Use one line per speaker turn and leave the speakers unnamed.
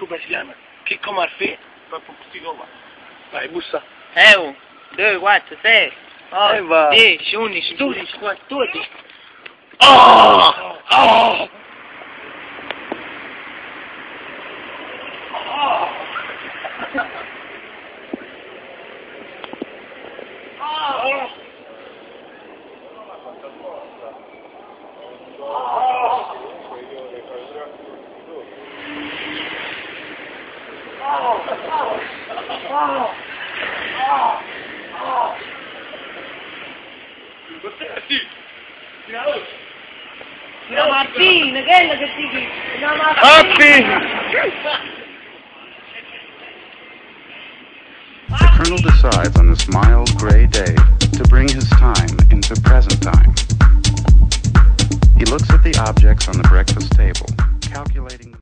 marko brasilian, kekko marfè, proprio psikopatik. Vai, bussa.
1, 2, 4, 6, 8, 10, 11, 12, 14.
Oh! Oh!
Una mattina, che è la che ti dico? Una mattina!
The colonel decides on this mild gray day to bring his time into present time. He looks at the objects on the breakfast table, calculating